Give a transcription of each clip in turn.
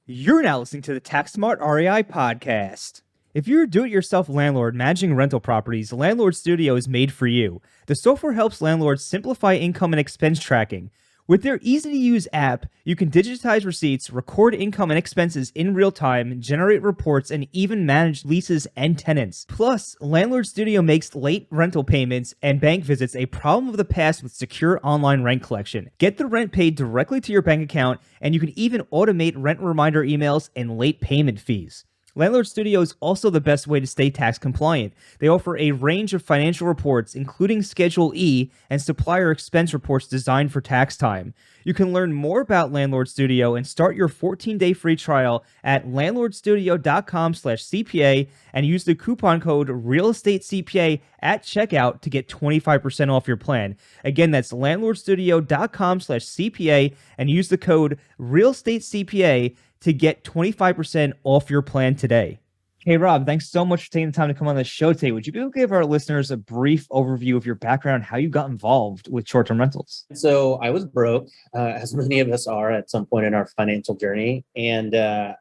You're now listening to the Tax Smart REI podcast. If you're a do-it-yourself landlord managing rental properties, Landlord Studio is made for you. The software helps landlords simplify income and expense tracking. With their easy-to-use app, you can digitize receipts, record income and expenses in real time, generate reports, and even manage leases and tenants. Plus, Landlord Studio makes late rental payments and bank visits a problem of the past with secure online rent collection. Get the rent paid directly to your bank account, and you can even automate rent reminder emails and late payment fees. Landlord Studio is also the best way to stay tax compliant. They offer a range of financial reports, including Schedule E and supplier expense reports designed for tax time. You can learn more about Landlord Studio and start your 14-day free trial at landlordstudio.com/CPA and use the coupon code RealEstateCPA at checkout to get 25% off your plan. Again, that's landlordstudio.com/CPA and use the code RealEstateCPA to get 25% off your plan today. Hey, Rob, thanks so much for taking the time to come on the show today. Would you be able to give our listeners a brief overview of your background, how you got involved with short-term rentals? So I was broke, as many of us are at some point in our financial journey. And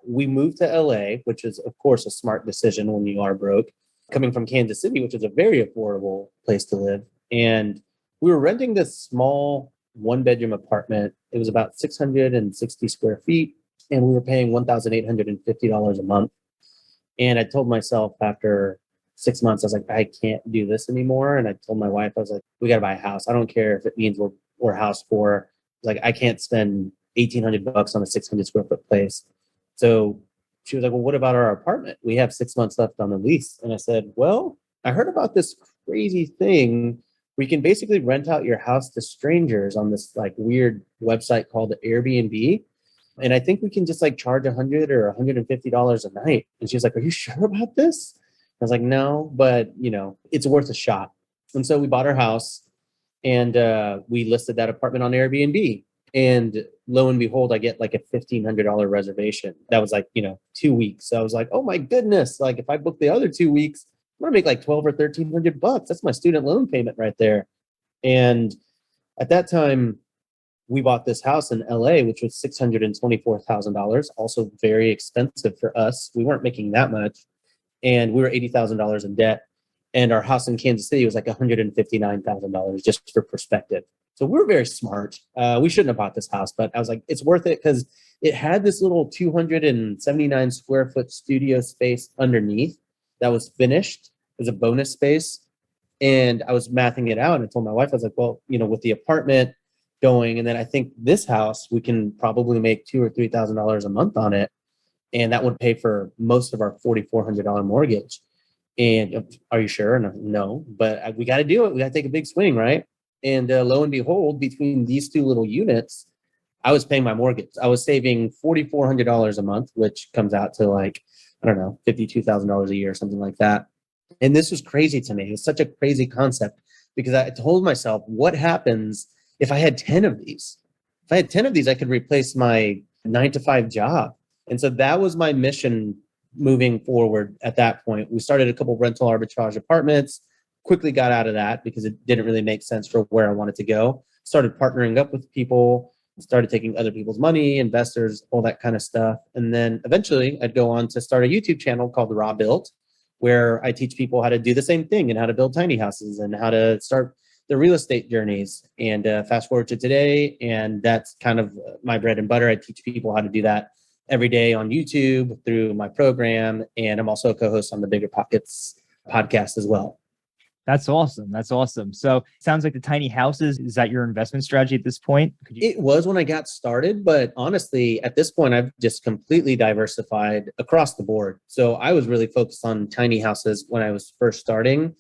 we moved to LA, which is, of course, a smart decision when you are broke, coming from Kansas City, which is a very affordable place to live. And we were renting this small one-bedroom apartment. It was about 660 square feet. And we were paying $1,850 a month. And I told myself after 6 months, I was like, I can't do this anymore. And I told my wife, I was like, we got to buy a house. I don't care if it means we're house poor. Like, I can't spend $1,800 on a 600 square foot place. So she was like, well, what about our apartment? We have 6 months left on the lease. And I said, well, I heard about this crazy thing. We can basically rent out your house to strangers on this like weird website called Airbnb. And I think we can just like charge $100 or $150 a night. And she's like, are you sure about this? I was like, no, but it's worth a shot. And so we bought our house and we listed that apartment on Airbnb. And lo and behold, I get like a $1,500 reservation. That was like, 2 weeks. So I was like, oh my goodness. Like if I book the other 2 weeks, I'm gonna make like 12 or $1,300. That's my student loan payment right there. And at that time, we bought this house in LA, which was $624,000, also very expensive for us. We weren't making that much. And we were $80,000 in debt. And our house in Kansas City was like $159,000, just for perspective. So we were very smart. We shouldn't have bought this house, but I was like, it's worth it because it had this little 279 square foot studio space underneath that was finished. It was a bonus space. And I was mathing it out and I told my wife, I was like, well, with the apartment going, and then I think this house we can probably make $2,000 or $3,000 a month on it, and that would pay for most of our $4,400 mortgage. And are you sure? No, but we got to do it. We got to take a big swing, right? And lo and behold, between these two little units, I was paying my mortgage. I was saving $4,400 a month, which comes out to like, I don't know, $52,000 a year or something like that. And this was crazy to me. It's such a crazy concept because I told myself, what happens if I had 10 of these? If I had 10 of these, I could replace my 9-to-5 job. And so that was my mission moving forward at that point. We started a couple rental arbitrage apartments, quickly got out of that because it didn't really make sense for where I wanted to go. Started partnering up with people, started taking other people's money, investors, all that kind of stuff. And then eventually I'd go on to start a YouTube channel called Robuilt, where I teach people how to do the same thing and how to build tiny houses and how to start the real estate journeys. And fast forward to today, and that's kind of my bread and butter. I teach people how to do that every day on YouTube through my program. And I'm also a co-host on the Bigger Pockets podcast as well. That's awesome. That's awesome. So it sounds like the tiny houses, is that your investment strategy at this point? It was when I got started, but honestly, at this point, I've just completely diversified across the board. So I was really focused on tiny houses when I was first starting.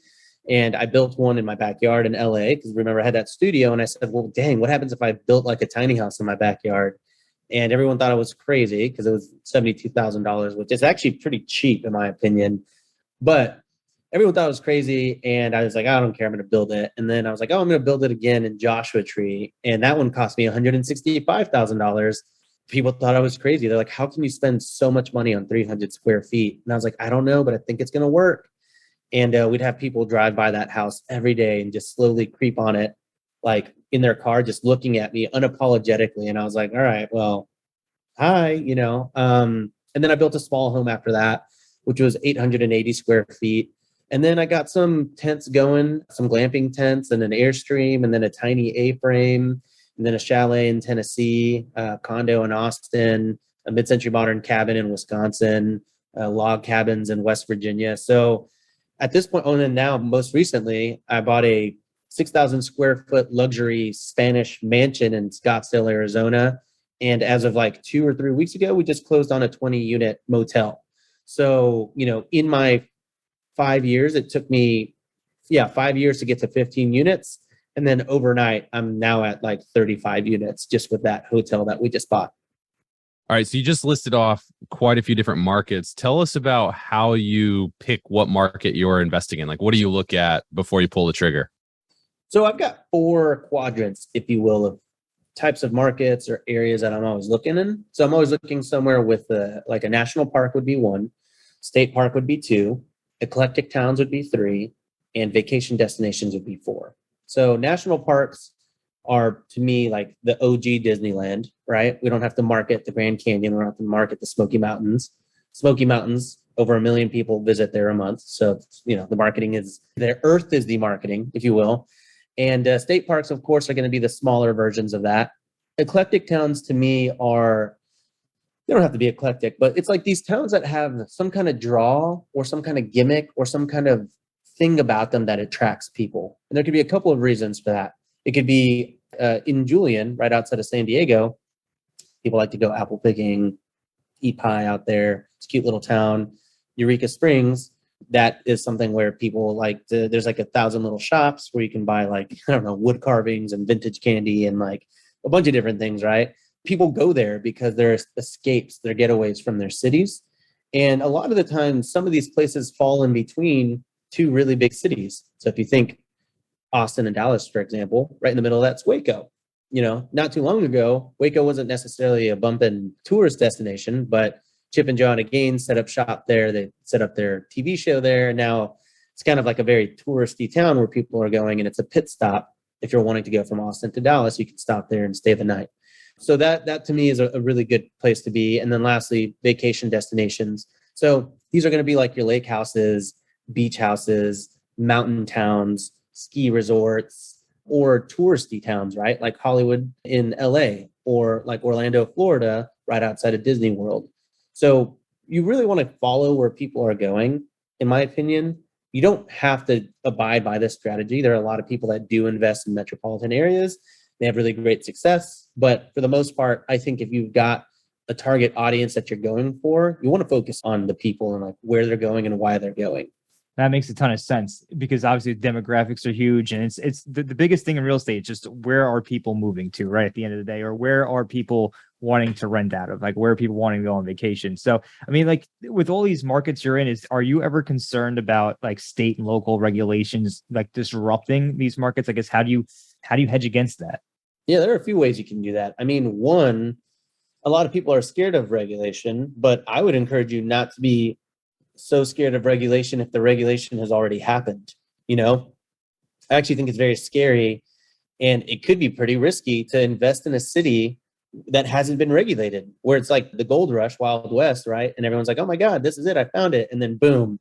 And I built one in my backyard in LA because remember I had that studio and I said, well, dang, what happens if I built like a tiny house in my backyard? And everyone thought I was crazy because it was $72,000, which is actually pretty cheap in my opinion. But everyone thought it was crazy. And I was like, I don't care, I'm going to build it. And then I was like, oh, I'm going to build it again in Joshua Tree. And that one cost me $165,000. People thought I was crazy. They're like, how can you spend so much money on 300 square feet? And I was like, I don't know, but I think it's going to work. And we'd have people drive by that house every day and just slowly creep on it, like in their car, just looking at me unapologetically. And I was like, all right, well, hi, and then I built a small home after that, which was 880 square feet. And then I got some tents going, some glamping tents and an Airstream, and then a tiny A-frame, and then a chalet in Tennessee, a condo in Austin, a mid-century modern cabin in Wisconsin, log cabins in West Virginia. So at this point, and then now most recently, I bought a 6,000 square foot luxury Spanish mansion in Scottsdale, Arizona. And as of like 2 or 3 weeks ago, we just closed on a 20 unit motel. So, in my 5 years, it took me, 5 years to get to 15 units. And then overnight, I'm now at like 35 units just with that hotel that we just bought. All right. So you just listed off quite a few different markets. Tell us about how you pick what market you're investing in. Like, what do you look at before you pull the trigger? So I've got 4 quadrants, if you will, of types of markets or areas that I'm always looking in. So I'm always looking somewhere with like a national park would be 1, state park would be 2, eclectic towns would be 3, and vacation destinations would be 4. So national parks are, to me, like the OG Disneyland, right? We don't have to market the Grand Canyon. We don't have to market the Smoky Mountains. Smoky Mountains, over 1 million people visit there a month. So, the marketing is, their earth is the marketing, if you will. And state parks, of course, are going to be the smaller versions of that. Eclectic towns, to me, they don't have to be eclectic, but it's like these towns that have some kind of draw or some kind of gimmick or some kind of thing about them that attracts people. And there could be a couple of reasons for that. It could be in Julian, right outside of San Diego. People like to go apple picking, eat pie out there. It's a cute little town. Eureka Springs, that is something where people like to, there's like 1,000 little shops where you can buy like, I don't know, wood carvings and vintage candy and like a bunch of different things, right? People go there because they're escapes, they're getaways from their cities. And a lot of the time, some of these places fall in between 2 really big cities. So if you think Austin and Dallas, for example, right in the middle of that's Waco. Not too long ago, Waco wasn't necessarily a bumping tourist destination, but Chip and Joanna Gaines set up shop there. They set up their TV show there. Now it's kind of like a very touristy town where people are going, and it's a pit stop. If you're wanting to go from Austin to Dallas, you can stop there and stay the night. So that to me is a really good place to be. And then lastly, vacation destinations. So these are going to be like your lake houses, beach houses, mountain towns, ski resorts, or touristy towns, right? Like Hollywood in LA, or like Orlando, Florida, right outside of Disney World. So you really want to follow where people are going, in my opinion. You don't have to abide by this strategy. There are a lot of people that do invest in metropolitan areas. They have really great success. But for the most part, I think if you've got a target audience that you're going for, you want to focus on the people and like where they're going and why they're going. That makes a ton of sense because obviously demographics are huge, and it's the biggest thing in real estate. Just where are people moving to, right? At the end of the day, or where are people wanting to rent out of? Like, where are people wanting to go on vacation? So, I mean, like with all these markets you're in, are you ever concerned about like state and local regulations like disrupting these markets? I guess how do you hedge against that? Yeah, there are a few ways you can do that. I mean, one, a lot of people are scared of regulation, but I would encourage you not to be so scared of regulation if the regulation has already happened. I actually think it's very scary, and it could be pretty risky to invest in a city that hasn't been regulated, where it's like the gold rush, Wild West, right? And everyone's like, oh my God, this is it, I found it. And then boom,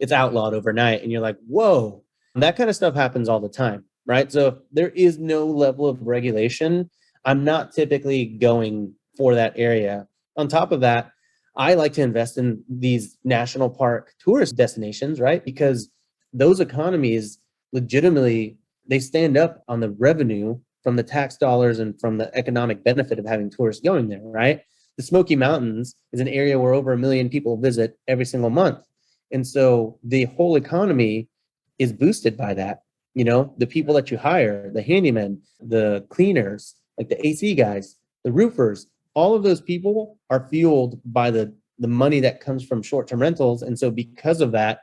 it's outlawed overnight. And you're like, whoa, that kind of stuff happens all the time, right? So if there is no level of regulation, I'm not typically going for that area. On top of that, I like to invest in these national park tourist destinations, right? Because those economies legitimately, they stand up on the revenue from the tax dollars and from the economic benefit of having tourists going there, right? The Smoky Mountains is an area where over 1 million people visit every single month. And so the whole economy is boosted by that. The people that you hire, the handymen, the cleaners, like the AC guys, the roofers, all of those people are fueled by the money that comes from short-term rentals. And so because of that,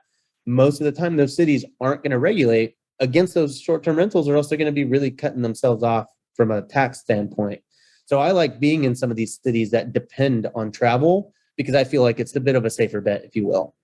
most of the time those cities aren't going to regulate against those short-term rentals, or else they're going to be really cutting themselves off from a tax standpoint. So I like being in some of these cities that depend on travel because I feel like it's a bit of a safer bet, if you will.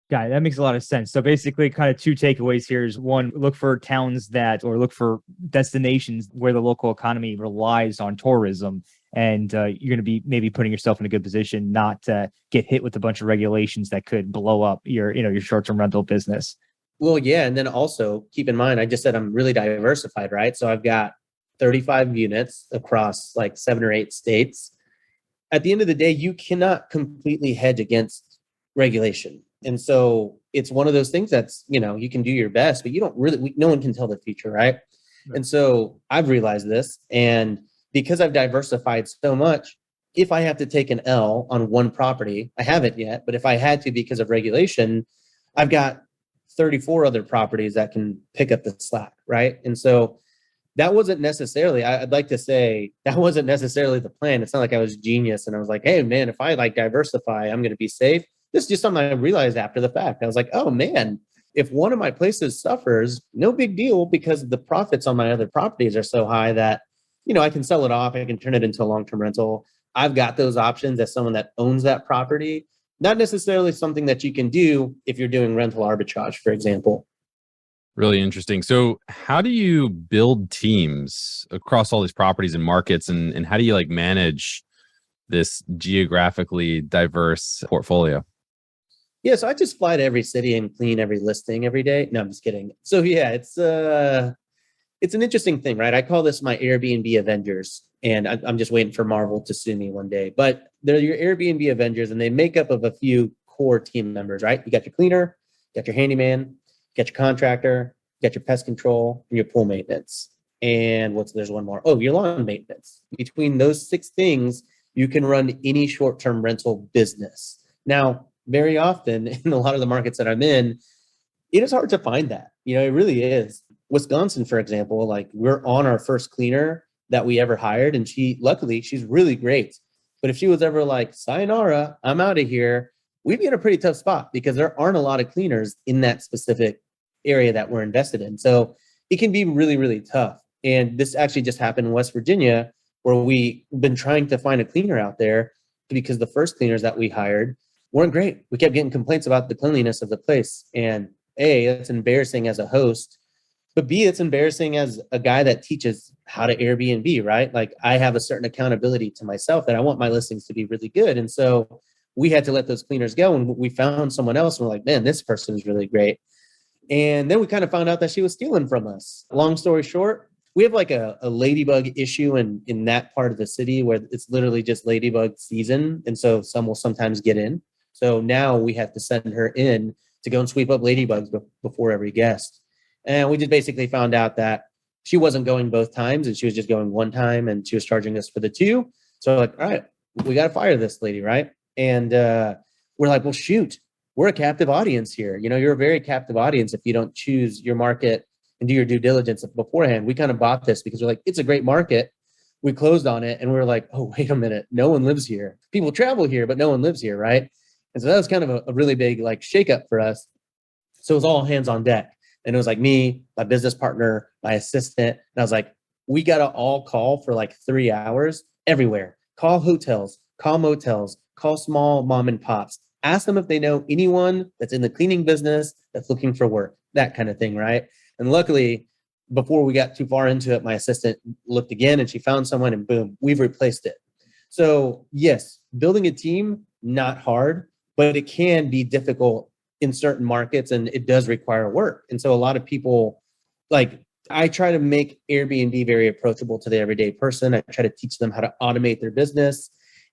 Got it. That makes a lot of sense. So basically kind of 2 takeaways here is one, look for towns or look for destinations where the local economy relies on tourism. and you're going to be maybe putting yourself in a good position not to get hit with a bunch of regulations that could blow up your short-term rental business. Well, yeah. And then also keep in mind, I just said I'm really diversified, right? So I've got 35 units across like 7 or 8 states. At the end of the day, you cannot completely hedge against regulation. And so it's one of those things that's, you can do your best, but you don't really, no one can tell the future, right? And so I've realized this. And because I've diversified so much, if I have to take an L on one property, I haven't yet, but if I had to because of regulation, I've got 34 other properties that can pick up the slack, right? And so that wasn't necessarily, I'd like to say, that wasn't necessarily the plan. It's not like I was genius and I was like, hey, man, if I like diversify, I'm going to be safe. This is just something I realized after the fact. I was like, oh, man, if one of my places suffers, no big deal, because the profits on my other properties are so high that, I can sell it off. I can turn it into a long-term rental. I've got those options as someone that owns that property. Not necessarily something that you can do if you're doing rental arbitrage, for example. Really interesting. So how do you build teams across all these properties and markets, and how do you manage this geographically diverse portfolio? Yeah, so I just fly to every city and clean every listing every day. No, I'm just kidding. So yeah, it's an interesting thing, right? I call this my Airbnb Avengers, and I'm just waiting for Marvel to sue me one day. But they're your Airbnb Avengers, and they make up of a few core team members, right? You got your cleaner, you got your handyman, you got your contractor, you got your pest control, and your pool maintenance. And there's one more. Oh, your lawn maintenance. Between those 6 things, you can run any short-term rental business. Now, very often in a lot of the markets that I'm in, it is hard to find that. It really is. Wisconsin, for example, we're on our first cleaner that we ever hired, and luckily she's really great. But if she was ever like, sayonara, I'm out of here, we'd be in a pretty tough spot because there aren't a lot of cleaners in that specific area that we're invested in. So it can be really, really tough. And this actually just happened in West Virginia, where we've been trying to find a cleaner out there because the first cleaners that we hired weren't great. We kept getting complaints about the cleanliness of the place. And A, it's embarrassing as a host, but B, it's embarrassing as a guy that teaches how to Airbnb, right? I have a certain accountability to myself that I want my listings to be really good. And so we had to let those cleaners go, and we found someone else, and we're like, man, this person is really great. And then we kind of found out that she was stealing from us. Long story short, we have a ladybug issue in that part of the city where it's literally just ladybug season. And so some will sometimes get in. So now we have to send her in to go and sweep up ladybugs before every guest. And we just basically found out that she wasn't going both times, and she was just going one time, and she was charging us for the 2. So all right, we got to fire this lady, right? And we're like, well, shoot, we're a captive audience here. You're a very captive audience if you don't choose your market and do your due diligence beforehand. We kind of bought this because we're like, it's a great market. We closed on it, and we were like, oh, wait a minute, no one lives here. People travel here, but no one lives here, right? And so that was kind of a really big shakeup for us. So it was all hands on deck. And it was me, my business partner, my assistant. And I was like, we got to all call for 3 hours everywhere. Call hotels, call motels, call small mom and pops. Ask them if they know anyone that's in the cleaning business that's looking for work, that kind of thing, right? And luckily, before we got too far into it, my assistant looked again and she found someone, and boom, we've replaced it. So yes, building a team, not hard, but it can be difficult in certain markets, and it does require work. And so a lot of people, I try to make Airbnb very approachable to the everyday person. I try to teach them how to automate their business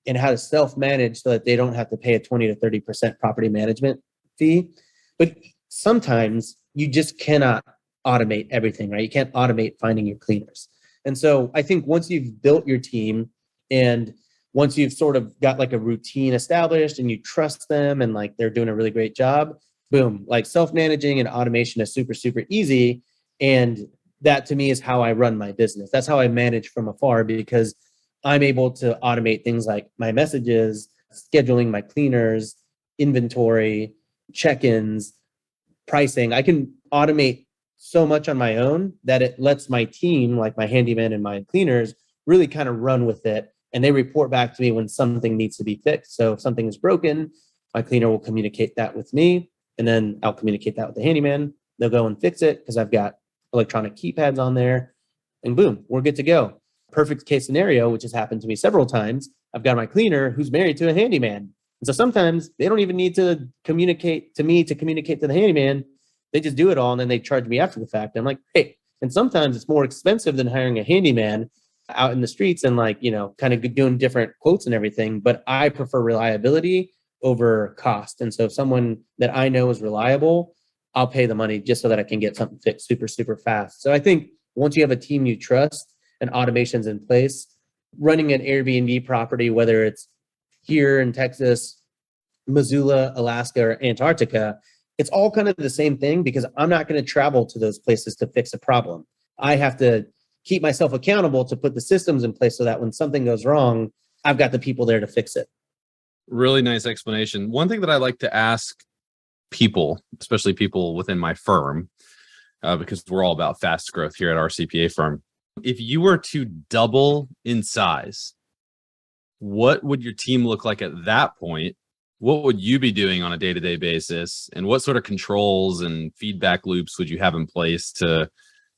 and how to self-manage so that they don't have to pay a 20 to 30% property management fee. But sometimes you just cannot automate everything, right? You can't automate finding your cleaners. And so I think once you've built your team, and once you've sort of got a routine established and you trust them and they're doing a really great job, boom, self-managing and automation is super, super easy. And that to me is how I run my business. That's how I manage from afar, because I'm able to automate things like my messages, scheduling my cleaners, inventory, check-ins, pricing. I can automate so much on my own that it lets my team, like my handyman and my cleaners, really kind of run with it. And they report back to me when something needs to be fixed. So if something is broken, my cleaner will communicate that with me, and then I'll communicate that with the handyman. They'll go and fix it because I've got electronic keypads on there, and boom, we're good to go. Perfect case scenario, which has happened to me several times. I've got my cleaner who's married to a handyman. And so sometimes they don't even need to communicate to me to communicate to the handyman. They just do it all and then they charge me after the fact. I'm like, hey, and sometimes it's more expensive than hiring a handyman out in the streets and kind of doing different quotes and everything. But I prefer reliability over cost. And so if someone that I know is reliable, I'll pay the money just so that I can get something fixed super, super fast. So I think once you have a team you trust and automations in place, running an Airbnb property, whether it's here in Texas, Missoula, Alaska, or Antarctica, it's all kind of the same thing because I'm not going to travel to those places to fix a problem. I have to keep myself accountable to put the systems in place so that when something goes wrong, I've got the people there to fix it. Really nice explanation. One thing that I like to ask people, especially people within my firm, because we're all about fast growth here at our CPA firm. If you were to double in size, what would your team look like at that point? What would you be doing on a day-to-day basis? And what sort of controls and feedback loops would you have in place to,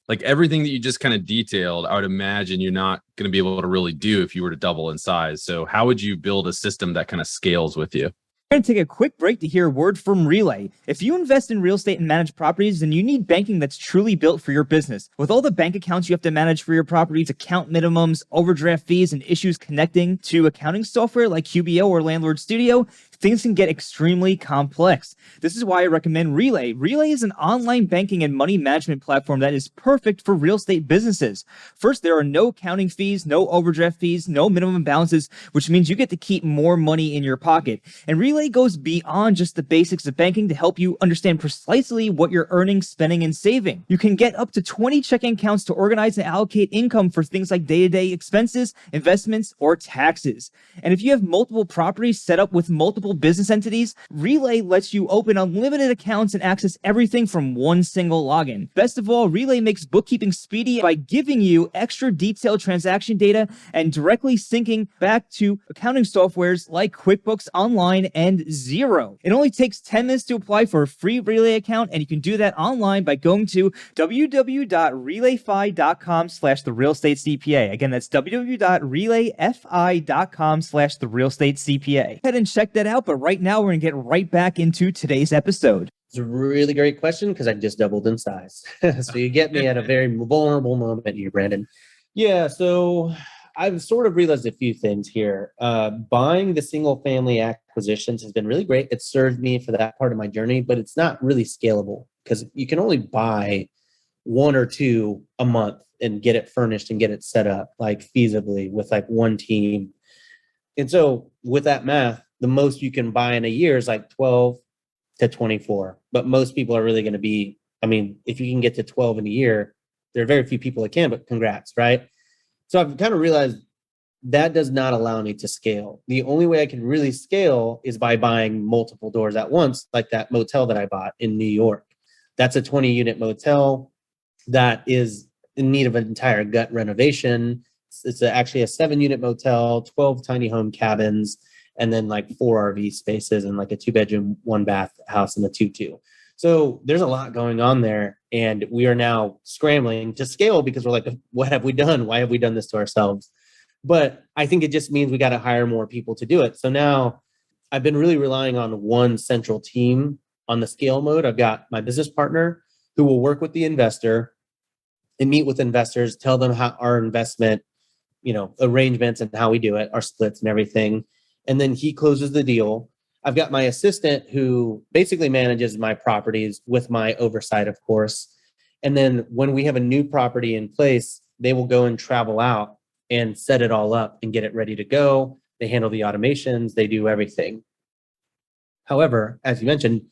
like, everything that you just kind of detailed? I would imagine you're not going to be able to really do if you were to double in size. So how would you build a system that kind of scales with you? We're going to take a quick break to hear a word from Relay. If you invest in real estate and manage properties, then you need banking that's truly built for your business. With all the bank accounts you have to manage for your properties, account minimums, overdraft fees, and issues connecting to accounting software like QBO or Landlord Studio, things can get extremely complex. This is why I recommend Relay. Relay is an online banking and money management platform that is perfect for real estate businesses. First, there are no accounting fees, no overdraft fees, no minimum balances, which means you get to keep more money in your pocket. And Relay goes beyond just the basics of banking to help you understand precisely what you're earning, spending, and saving. You can get up to 20 checking accounts to organize and allocate income for things like day-to-day expenses, investments, or taxes. And if you have multiple properties set up with multiple business entities, Relay lets you open unlimited accounts and access everything from one single login. Best of all, Relay makes bookkeeping speedy by giving you extra detailed transaction data and directly syncing back to accounting softwares like QuickBooks Online and Xero. It only takes 10 minutes to apply for a free Relay account, and you can do that online by going to www.relayfi.com/therealestatecpa. Again, that's www.relayfi.com/therealestatecpa. Go ahead and check that out, but right now we're going to get right back into today's episode. It's a really great question because I just doubled in size. So you get me at a very vulnerable moment here, Brandon. Yeah, so I've sort of realized a few things here. Buying the single family acquisitions has been really great. It served me for that part of my journey, but it's not really scalable because you can only buy one or two a month and get it furnished and get it set up like feasibly with like one team. And so with that math, the most you can buy in a year is like 12 to 24. But most people are really going to be, if you can get to 12 in a year, there are very few people that can, but congrats, right? So I've kind of realized that does not allow me to scale. The only way I can really scale is by buying multiple doors at once, like that motel that I bought in New York. That's a 20-unit motel that is in need of an entire gut renovation. It's actually a 7-unit motel, 12 tiny home cabins, and then like 4 RV spaces and like a 2-bedroom, 1-bath house and a 2-2. So there's a lot going on there. And we are now scrambling to scale because we're like, what have we done? Why have we done this to ourselves? But I think it just means we got to hire more people to do it. So now I've been really relying on one central team on the scale mode. I've got my business partner who will work with the investor and meet with investors, tell them how our investment, arrangements and how we do it, our splits and everything. And then he closes the deal. I've got my assistant who basically manages my properties with my oversight, of course. And then when we have a new property in place, they will go and travel out and set it all up and get it ready to go. They handle the automations, they do everything. However, as you mentioned,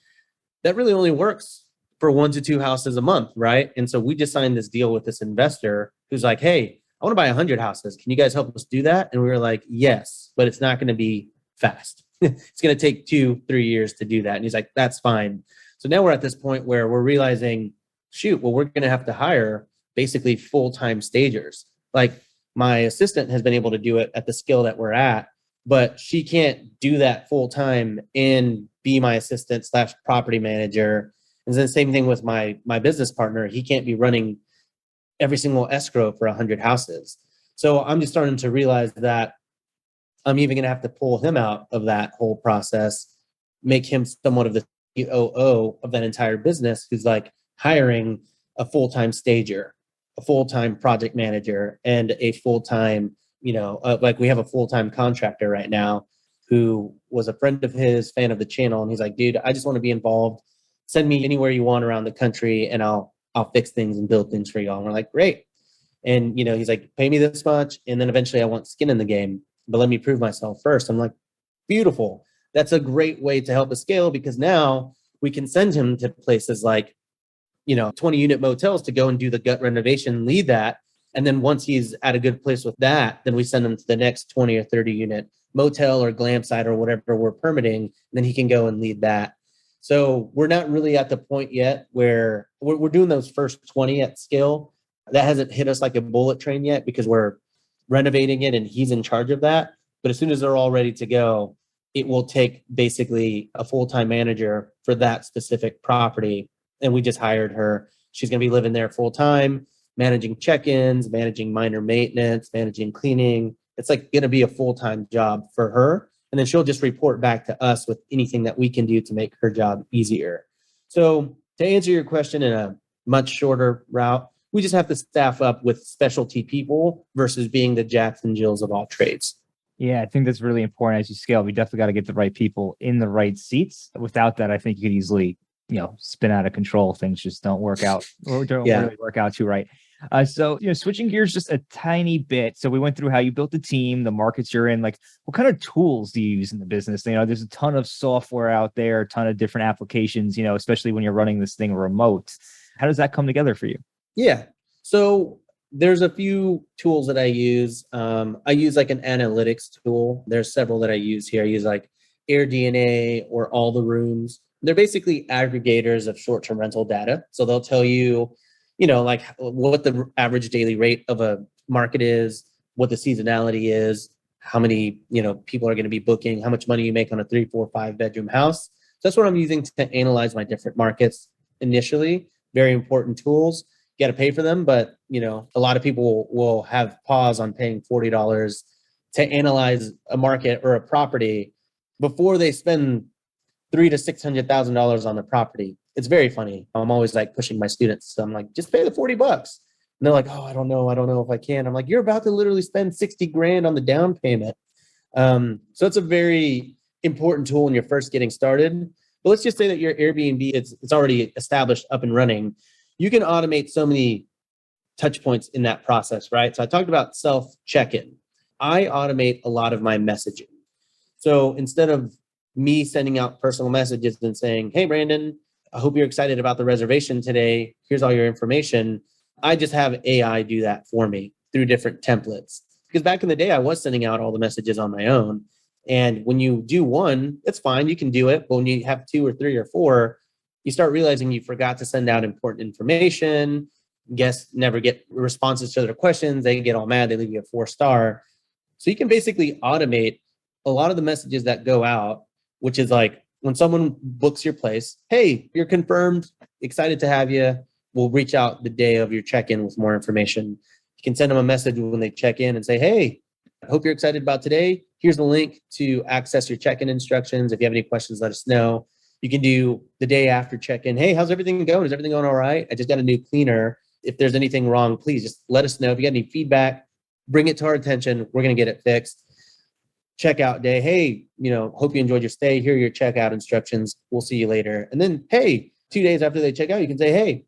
that really only works for 1 to 2 houses a month, right? And so we just signed this deal with this investor who's like, hey, I want to buy 100 houses. Can you guys help us do that? And we were like, yes, but it's not going to be fast. It's going to take 2-3 years to do that. And he's like, that's fine. So now we're at this point where we're realizing, we're going to have to hire basically full-time stagers. Like my assistant has been able to do it at the skill that we're at, but she can't do that full-time and be my assistant / property manager. And then the same thing with my business partner. He can't be running every single escrow for 100 houses. So I'm just starting to realize that I'm even going to have to pull him out of that whole process, make him somewhat of the COO of that entire business, who's like hiring a full-time stager, a full-time project manager, and a full-time, like we have a full-time contractor right now who was a friend of his, fan of the channel. And he's like, dude, I just want to be involved. Send me anywhere you want around the country and I'll fix things and build things for y'all. And we're like, great. And, he's like, pay me this much. And then eventually I want skin in the game, but let me prove myself first. I'm like, beautiful. That's a great way to help us scale, because now we can send him to places like, 20 unit motels to go and do the gut renovation, lead that. And then once he's at a good place with that, then we send him to the next 20 or 30 unit motel or glam site or whatever we're permitting. And then he can go and lead that. So we're not really at the point yet where we're doing those first 20 at scale. That hasn't hit us like a bullet train yet, because we're renovating it and he's in charge of that. But as soon as they're all ready to go, it will take basically a full-time manager for that specific property. And we just hired her. She's going to be living there full-time, managing check-ins, managing minor maintenance, managing cleaning. It's like going to be a full-time job for her. And then she'll just report back to us with anything that we can do to make her job easier. So to answer your question in a much shorter route, we just have to staff up with specialty people versus being the Jacks and Jills of all trades. Yeah, I think that's really important as you scale. We definitely got to get the right people in the right seats. Without that, I think you could easily, spin out of control. Things just don't work out or don't really work out too right. So, switching gears just a tiny bit. So we went through how you built the team, the markets you're in, like what kind of tools do you use in the business? There's a ton of software out there, a ton of different applications, especially when you're running this thing remote. How does that come together for you? Yeah. So there's a few tools that I use. I use like an analytics tool. There's several that I use here. I use like AirDNA or All the Rooms. They're basically aggregators of short-term rental data. So they'll tell you, like what the average daily rate of a market is, what the seasonality is, how many, people are going to be booking, how much money you make on a 3, 4, 5 bedroom house. So that's what I'm using to analyze my different markets initially. Very important tools. You got to pay for them, but a lot of people will have pause on paying $40 to analyze a market or a property before they spend $300,000 to $600,000 on the property. It's very funny. I'm always like pushing my students. So I'm like, just pay the $40. And they're like, oh, I don't know if I can. I'm like, you're about to literally spend 60 grand on the down payment. So it's a very important tool when you're first getting started. But let's just say that your Airbnb, it's already established, up and running. You can automate so many touch points in that process, right? So I talked about self check-in. I automate a lot of my messaging. So instead of me sending out personal messages and saying, hey, Brandon, I hope you're excited about the reservation today. Here's all your information. I just have AI do that for me through different templates. Because back in the day, I was sending out all the messages on my own. And when you do one, it's fine. You can do it. But when you have 2 or 3 or 4, you start realizing you forgot to send out important information. Guests never get responses to their questions. They get all mad. They leave you a 4-star. So you can basically automate a lot of the messages that go out, which is like when someone books your place, hey, you're confirmed, excited to have you. We'll reach out the day of your check-in with more information. You can send them a message when they check in and say, hey, I hope you're excited about today. Here's the link to access your check-in instructions. If you have any questions, let us know. You can do the day after check-in. Hey, how's everything going? Is everything going all right? I just got a new cleaner. If there's anything wrong, please just let us know. If you got any feedback, bring it to our attention. We're going to get it fixed. Checkout day. Hey, hope you enjoyed your stay. Here are your checkout instructions. We'll see you later. And then, hey, 2 days after they check out, you can say, hey,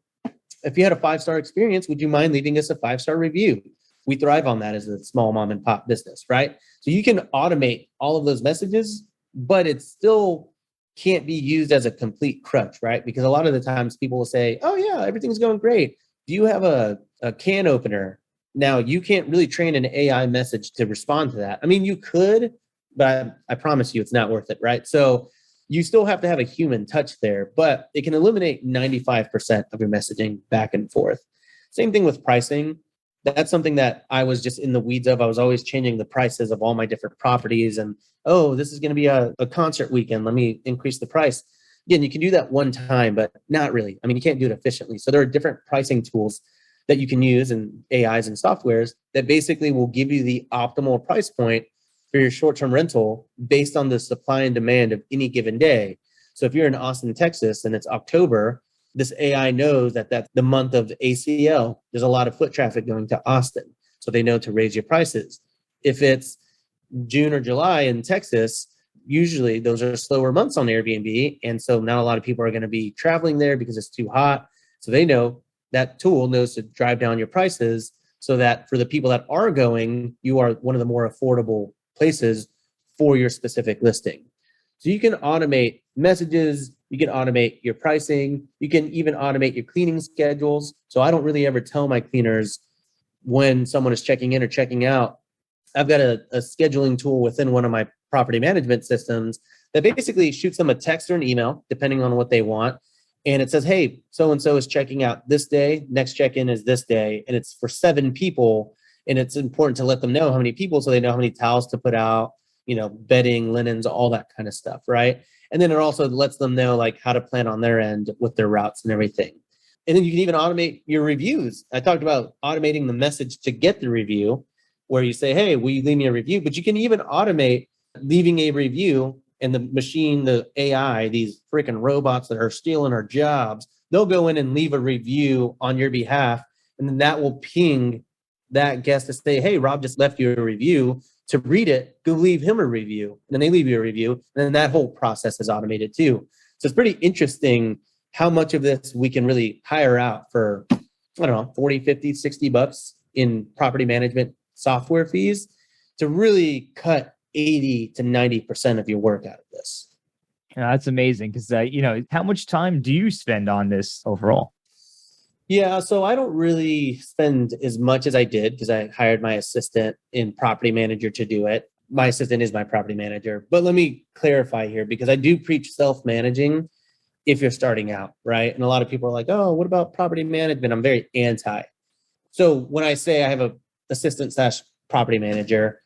if you had a 5-star experience, would you mind leaving us a 5-star review? We thrive on that as a small mom and pop business, right? So you can automate all of those messages, but it still can't be used as a complete crutch, right? Because a lot of the times people will say, oh yeah, everything's going great. Do you have a can opener? Now, you can't really train an AI message to respond to that. I mean, you could, but I promise you it's not worth it, right? So you still have to have a human touch there, but it can eliminate 95% of your messaging back and forth. Same thing with pricing. That's something that I was just in the weeds of. I was always changing the prices of all my different properties. And, oh, this is going to be a concert weekend. Let me increase the price. Again, you can do that one time, but not really. I mean, you can't do it efficiently. So there are different pricing tools that you can use in AIs and softwares that basically will give you the optimal price point for your short-term rental based on the supply and demand of any given day. So if you're in Austin, Texas, and it's October, this AI knows that that's the month of ACL. There's a lot of foot traffic going to Austin. So they know to raise your prices. If it's June or July in Texas, usually those are slower months on Airbnb. And so not a lot of people are going to be traveling there because it's too hot. So they know that tool knows to drive down your prices so that for the people that are going, you are one of the more affordable places for your specific listing. So you can automate messages, you can automate your pricing, you can even automate your cleaning schedules. So I don't really ever tell my cleaners when someone is checking in or checking out. I've got a scheduling tool within one of my property management systems that basically shoots them a text or an email, depending on what they want. And it says, hey, so-and-so is checking out this day, next check-in is this day, and it's for 7 people. And it's important to let them know how many people so they know how many towels to put out, bedding, linens, all that kind of stuff, right? And then it also lets them know like how to plan on their end with their routes and everything. And then you can even automate your reviews. I talked about automating the message to get the review, where you say, hey, will you leave me a review? But you can even automate leaving a review, and the machine, the AI, these freaking robots that are stealing our jobs, they'll go in and leave a review on your behalf. And then that will ping that guest to say, hey, Rob just left you a review. To read it, go leave him a review. And then they leave you a review. And then that whole process is automated too. So it's pretty interesting how much of this we can really hire out for, I don't know, 40, 50, 60 bucks in property management software fees to really cut 80 to 90% of your work out of this. Yeah, that's amazing because, how much time do you spend on this overall? Yeah, so I don't really spend as much as I did because I hired my assistant and property manager to do it. My assistant is my property manager. But let me clarify here because I do preach self-managing if you're starting out, right? And a lot of people are like, oh, what about property management? I'm very anti. So when I say I have a assistant / property manager,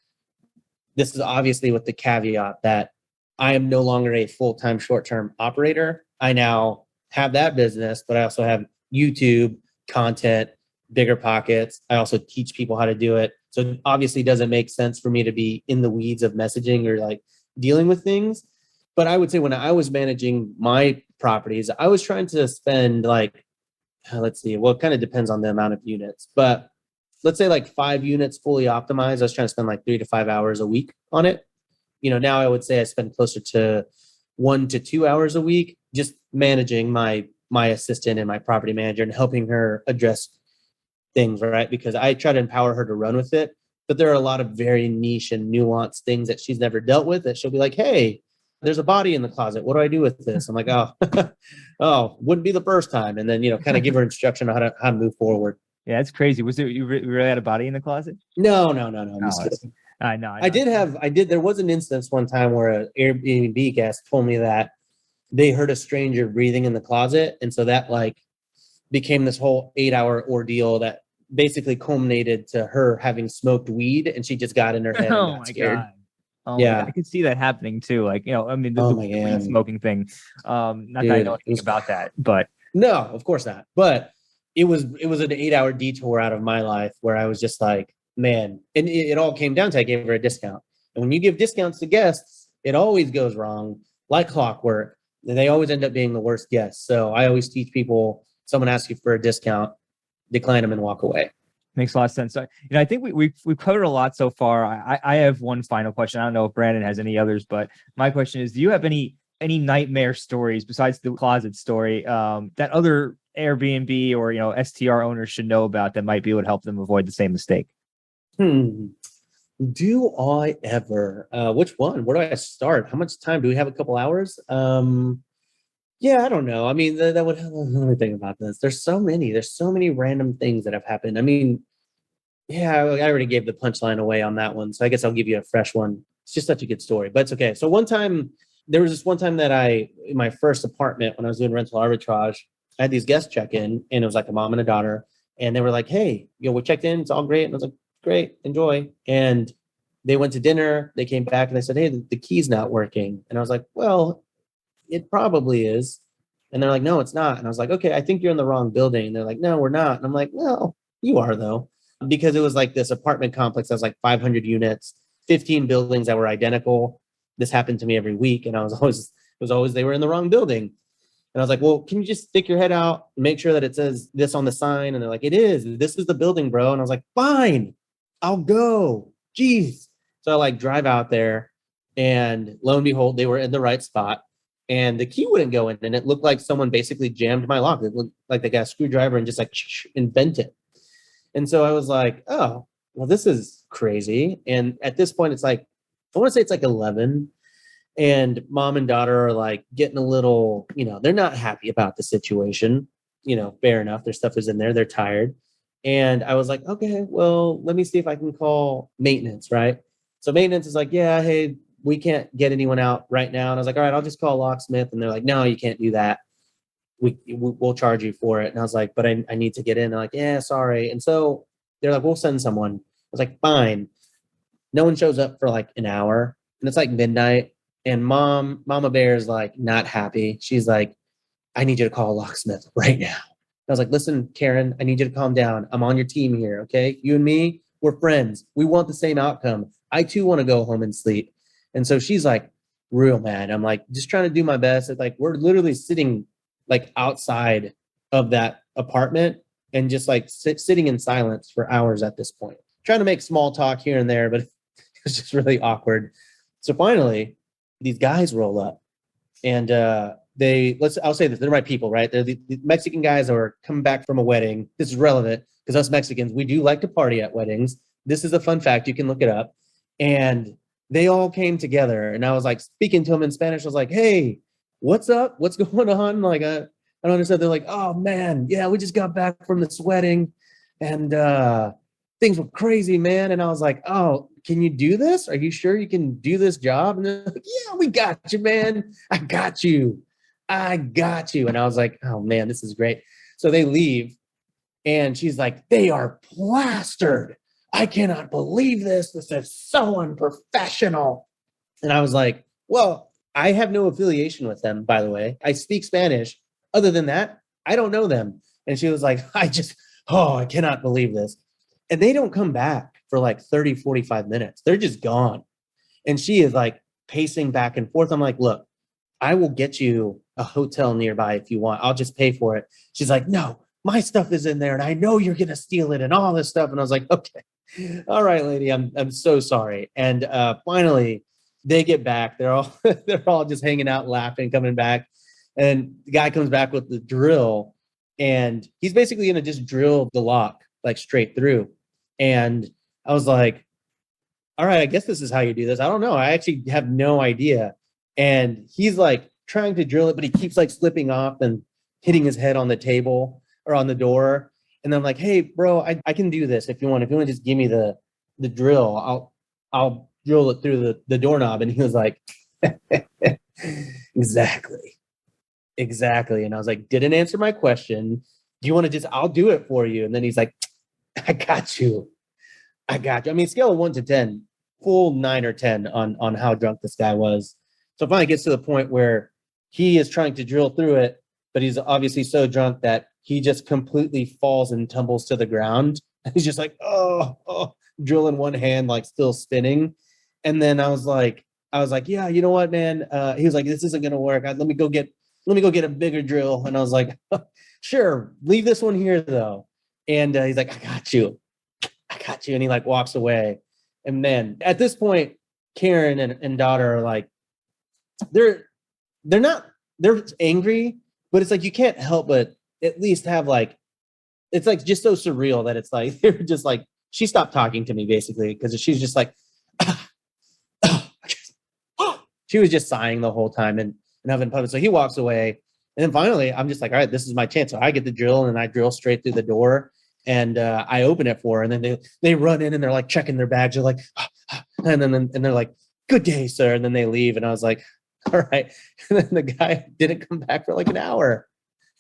this is obviously with the caveat that I am no longer a full-time short-term operator. I now have that business, but I also have YouTube content, bigger pockets. I also teach people how to do it. So it obviously doesn't make sense for me to be in the weeds of messaging or like dealing with things. But I would say when I was managing my properties, I was trying to spend like, let's see, well, it kind of depends on the amount of units, but let's say like 5 units fully optimized. I was trying to spend like 3 to 5 hours a week on it. Now I would say I spend closer to 1 to 2 hours a week just managing my assistant and my property manager and helping her address things, right? Because I try to empower her to run with it. But there are a lot of very niche and nuanced things that she's never dealt with that she'll be like, hey, there's a body in the closet. What do I do with this? I'm like, oh, wouldn't be the first time. And then, kind of give her instruction on how to move forward. Yeah, that's crazy. Was it you really had a body in the closet? No. I'm just kidding. I know. There was an instance one time where an Airbnb guest told me that they heard a stranger breathing in the closet. And so that like became this whole 8-hour ordeal that basically culminated to her having smoked weed and she just got in her head and got scared. God. Oh yeah. I can see that happening too. Like, the weed smoking thing. Not that I know anything about that, but no, of course not. But it was an 8-hour detour out of my life where I was just like, man, and it all came down to I gave her a discount. And when you give discounts to guests, it always goes wrong, like clockwork. They always end up being the worst guests. So I always teach people, someone asks you for a discount, decline them and walk away. Makes a lot of sense. So, I think we've covered a lot so far. I have one final question. I don't know if Brandon has any others, but my question is, do you have any nightmare stories besides the closet story that other Airbnb or STR owners should know about that might be able to help them avoid the same mistake? Do I ever? Which one? Where do I start? How much time do we have? A couple hours? Yeah, I don't know. I mean, that would. Let me think about this. There's so many random things that have happened. I mean, yeah, I already gave the punchline away on that one, so I guess I'll give you a fresh one. It's just such a good story, but it's okay. So there was this one time that in my first apartment when I was doing rental arbitrage, I had these guests check in, and it was like a mom and a daughter, and they were like, "Hey, we checked in. It's all great." And I was like, "Great, enjoy." And they went to dinner. They came back and they said, "Hey, the key's not working." And I was like, "Well, it probably is." And they're like, "No, it's not." And I was like, "Okay, I think you're in the wrong building." And they're like, "No, we're not." And I'm like, "Well, You are though, because it was like this apartment complex that was like 500 units, 15 buildings that were identical. This happened to me every week, and it was always they were in the wrong building. And I was like, well, can you just stick your head out and make sure that it says this on the sign? And they're like, it is. This is the building, bro. And I was like, fine, I'll go. Jeez. So I like drive out there, and lo and behold, they were in the right spot. And the key wouldn't go in, and it looked like someone basically jammed my lock. It looked like they got a screwdriver and just like and bent it. And so I was like, oh, well, this is crazy. And at this point, it's like, I want to say it's like 11. And mom and daughter are like getting a little, they're not happy about the situation. Fair enough. Their stuff is in there. They're tired. And I was like, okay, well, let me see if I can call maintenance, right? So maintenance is like, yeah, hey, we can't get anyone out right now. And I was like, all right, I'll just call a locksmith. And they're like, no, you can't do that. We'll charge you for it. And I was like, but I need to get in. They're like, yeah, sorry. And so they're like, we'll send someone. I was like, fine. No one shows up for like an hour, and it's like midnight. And Mama Bear is like not happy. She's like, I need you to call a locksmith right now. I was like, listen, Karen, I need you to calm down. I'm on your team here. Okay. You and me, we're friends. We want the same outcome. I too want to go home and sleep. And so she's like real mad. I'm like, just trying to do my best. It's like, we're literally sitting like outside of that apartment and just like sitting in silence for hours at this point, trying to make small talk here and there, but it's just really awkward. So finally these guys roll up, and I'll say this, they're my people, right? They're the Mexican guys that are coming back from a wedding. This is relevant because us Mexicans, we do like to party at weddings. This is a fun fact. You can look it up. And they all came together, and I was like speaking to them in Spanish. I was like, hey, what's up? What's going on? Like, I don't understand. They're like, oh man, yeah, we just got back from this wedding, and things were crazy, man. And I was like, oh, can you do this? Are you sure you can do this job? And they're like, yeah, we got you, man. I got you. And I was like, oh man, this is great. So they leave, and she's like, they are plastered. I cannot believe this. This is so unprofessional. And I was like, well, I have no affiliation with them, by the way. I speak Spanish. Other than that, I don't know them. And she was like, I cannot believe this. And they don't come back for like 30, 45 minutes. They're just gone. And she is like pacing back and forth. I'm like, look, I will get you a hotel nearby if you want. I'll just pay for it. She's like, no, my stuff is in there, and I know you're going to steal it and all this stuff. And I was like, okay, all right, lady, I'm so sorry. And finally they get back. They're all just hanging out, laughing, coming back. And the guy comes back with the drill, and he's basically going to just drill the lock like straight through. And I was like, all right, I guess this is how you do this. I don't know. I actually have no idea. And he's like trying to drill it, but he keeps like slipping off and hitting his head on the table or on the door. And I'm like, hey, bro, I can do this if you want. If you want to just give me the drill, I'll drill it through the doorknob. And he was like, exactly. And I was like, didn't answer my question. Do you want to I'll do it for you. And then he's like, I got you. I mean, scale of 1 to 10, full 9 or 10 on how drunk this guy was. So finally it gets to the point where he is trying to drill through it, but he's obviously so drunk that he just completely falls and tumbles to the ground. He's just like, oh, drill in one hand, like still spinning. And then I was like, yeah, you know what, man? He was like, this isn't going to work. Let me go get a bigger drill. And I was like, sure, leave this one here though. And he's like, I got you. And he like walks away. And man, at this point, Karen and daughter are like, they're angry, but it's like, you can't help but at least have like, it's like just so surreal that it's like, they're just like, she stopped talking to me basically, because she's just like, she was just sighing the whole time and having fun. So he walks away. And then finally, I'm just like, all right, this is my chance. So I get the drill, and I drill straight through the door, and I open it for her. And then they run in, and they're like checking their bags. They're like, and they're like, good day, sir. And then they leave. And I was like, all right. And then the guy didn't come back for like an hour.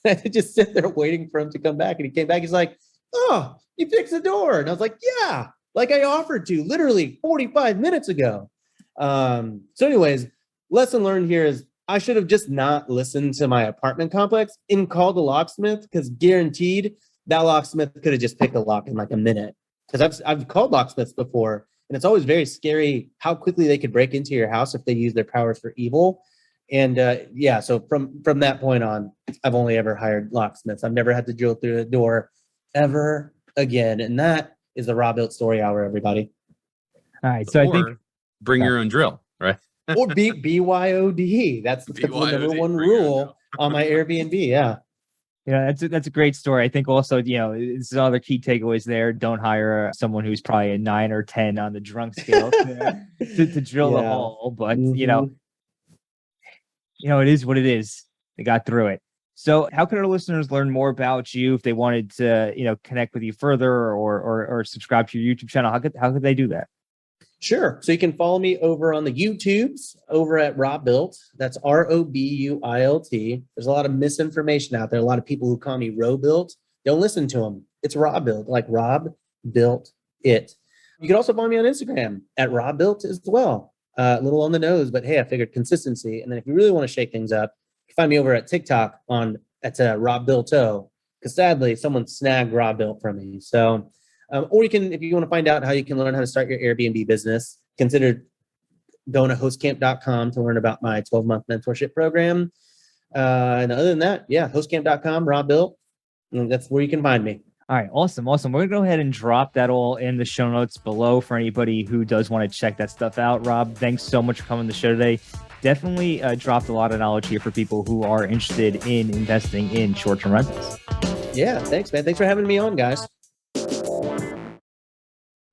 I had to just sit there waiting for him to come back. And he came back. He's like, oh, you fixed the door. And I was like, yeah, like I offered to literally 45 minutes ago. So anyways, lesson learned here is I should have just not listened to my apartment complex and called the locksmith, because guaranteed that locksmith could have just picked a lock in like a minute. Because I've called locksmiths before, and it's always very scary how quickly they could break into your house if they use their powers for evil. And yeah, so from that point on, I've only ever hired locksmiths. I've never had to drill through the door ever again. And that is the Robuilt story hour, everybody. All right. So I think bring your own drill, right? Or BYOD. That's the number one rule on my Airbnb. Yeah. Yeah, that's a great story. I think also, it's other key takeaways there. Don't hire someone who's probably a 9 or 10 on the drunk scale to drill the hole. But it is what it is. They got through it. So how can our listeners learn more about you if they wanted to, connect with you further or subscribe to your YouTube channel? How could they do that? Sure. So you can follow me over on the YouTubes over at Robuilt. That's Robuilt. There's a lot of misinformation out there. A lot of people who call me Robuilt. Don't listen to them. It's Robuilt, like Rob built it. You can also find me on Instagram at Robuilt as well. A little on the nose, but hey, I figured consistency. And then if you really want to shake things up, you can find me over at TikTok at Robuilto, because sadly someone snagged Robuilt from me. So. Or you can, if you want to find out how you can learn how to start your Airbnb business, consider going to hostcamp.com to learn about my 12-month mentorship program. And other than that, yeah, hostcamp.com, Robuilt. That's where you can find me. All right. Awesome. We're going to go ahead and drop that all in the show notes below for anybody who does want to check that stuff out. Rob, thanks so much for coming on the show today. Definitely dropped a lot of knowledge here for people who are interested in investing in short-term rentals. Yeah. Thanks, man. Thanks for having me on, guys.